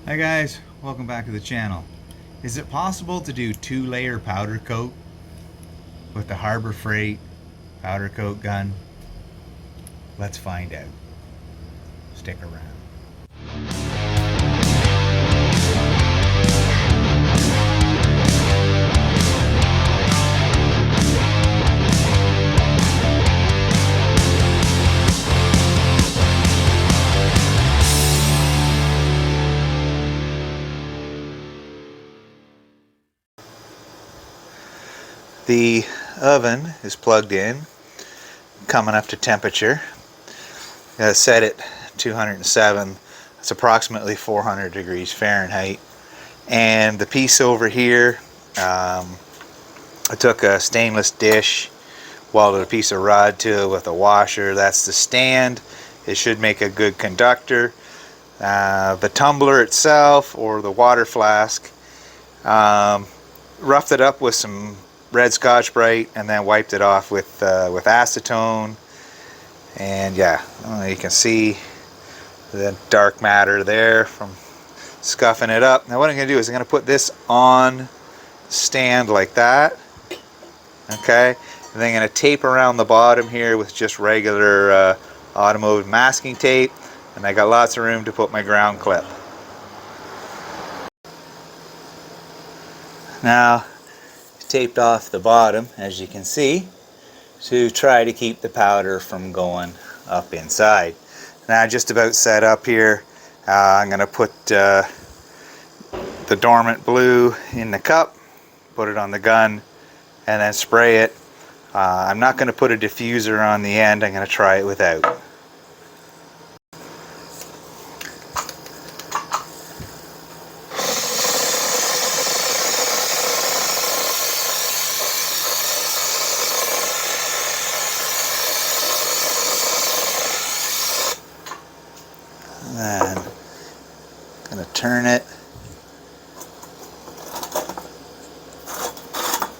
Hi guys, welcome back to the channel. Is it possible to do 2-layer powder coat with the Harbor Freight powder coat gun? Let's find out. Stick around. The oven is plugged in, coming up to temperature. Set it 207. It's approximately 400 degrees Fahrenheit. And the piece over here, I took a stainless dish, welded a piece of rod to it with a washer. That's the stand. It should make a good conductor. The tumbler itself, or the water flask, roughed it up with some red Scotch-Brite and then wiped it off with acetone. And yeah, you can see the dark matter there from scuffing it up. Now what I'm going to do is I'm going to put this on the stand like that. Okay, and then I'm going to tape around the bottom here with just regular automotive masking tape, and I got lots of room to put my ground clip. Now taped off the bottom, as you can see, to try to keep the powder from going up inside. Now just about set up here. I'm going to put the Dormant blue in the cup, put it on the gun, and then spray it. I'm not going to put a diffuser on the end. I'm going to try it without. Then I'm going to turn it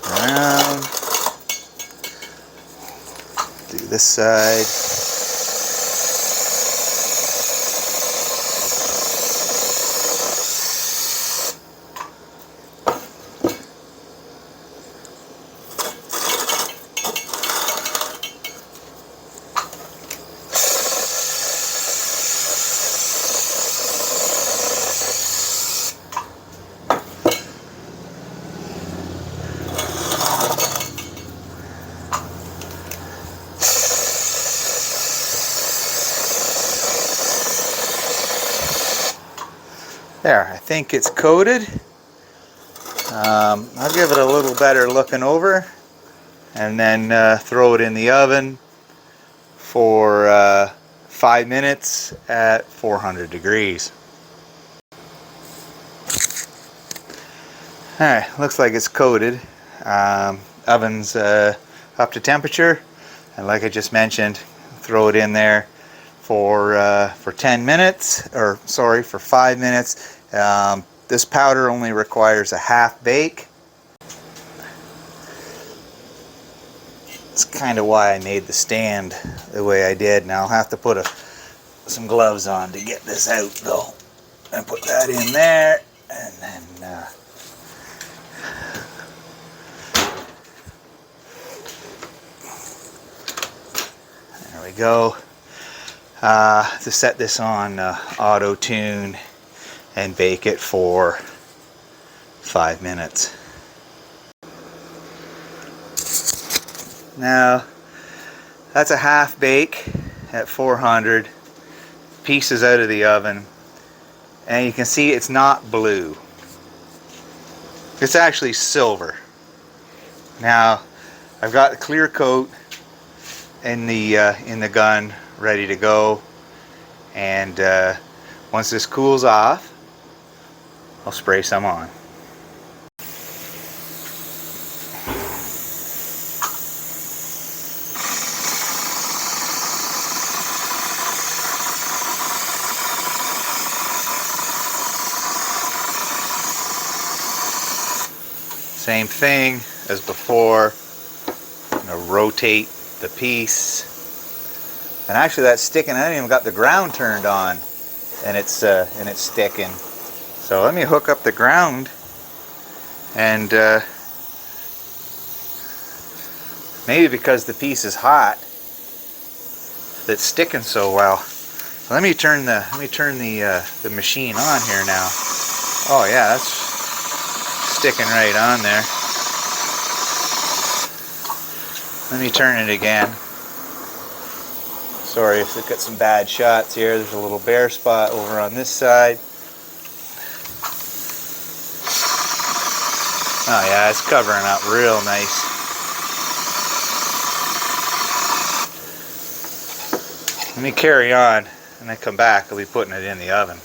around, do this side. There, I think it's coated. I'll give it a little better looking over and then throw it in the oven for 5 minutes at 400 degrees. Alright, looks like it's coated. Oven's up to temperature, and like I just mentioned, throw it in there for 10 minutes, or sorry, for 5 minutes. This powder only requires a half bake. It's kind of why I made the stand the way I did. Now I'll have to put some gloves on to get this out though, and put that in there, and then there we go. To set this on auto tune and bake it for 5 minutes. Now that's a half bake at 400. Pieces out of the oven, and you can see it's not blue. It's actually silver. Now I've got the clear coat in the gun ready to go, and once this cools off, I'll spray some on. Same thing as before. I'm going to rotate the piece. And actually that's sticking. I haven't even got the ground turned on, and it's sticking. So let me hook up the ground, and maybe because the piece is hot, that's sticking so well. Let me turn the machine on here now. Oh yeah, that's sticking right on there. Let me turn it again. Sorry if we've got some bad shots here. There's a little bare spot over on this side. Oh yeah, it's covering up real nice. Let me carry on, and I come back, I'll be putting it in the oven.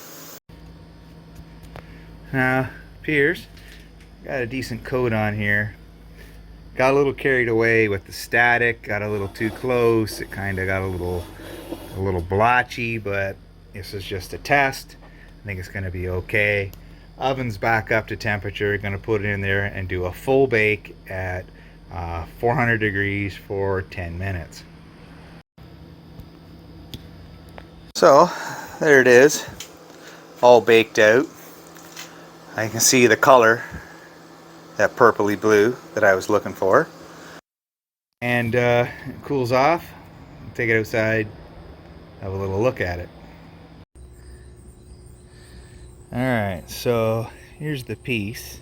Now, appears got a decent coat on here. Got a little carried away with the static, got a little too close. It kind of got a little blotchy, but this is just a test. I think it's going to be okay. Oven's back up to temperature. Going to put it in there and do a full bake at 400 degrees for 10 minutes. So there it is, all baked out. I can see the color, that purpley blue that I was looking for. And it cools off. Take it outside, have a little look at it. Alright, so here's the piece.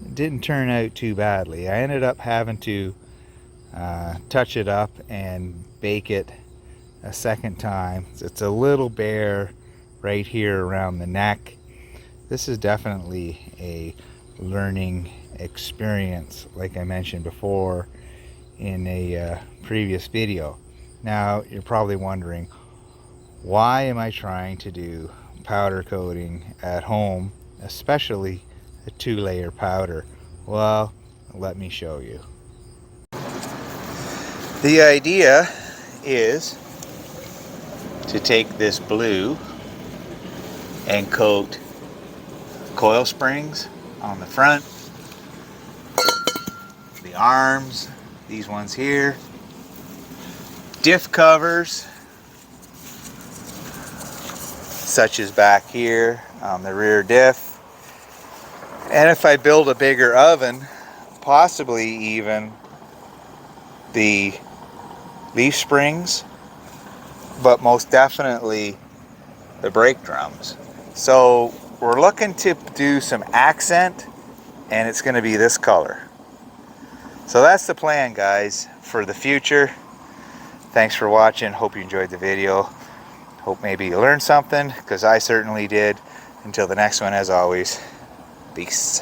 It didn't turn out too badly. I ended up having to touch it up and bake it a second time. It's a little bare right here around the neck. This is definitely a learning experience, like I mentioned before in a previous video. Now you're probably wondering, why am I trying to do powder coating at home, especially a 2-layer powder? Well, let me show you. The idea is to take this blue and coat coil springs on the front, the arms, these ones here, diff covers, such as back here on the rear diff. And if I build a bigger oven, possibly even the leaf springs, but most definitely the brake drums. So we're looking to do some accent, and it's going to be this color. So that's the plan, guys, for the future. Thanks for watching. Hope you enjoyed the video. Hope maybe you learned something, because I certainly did. Until the next one, as always, peace.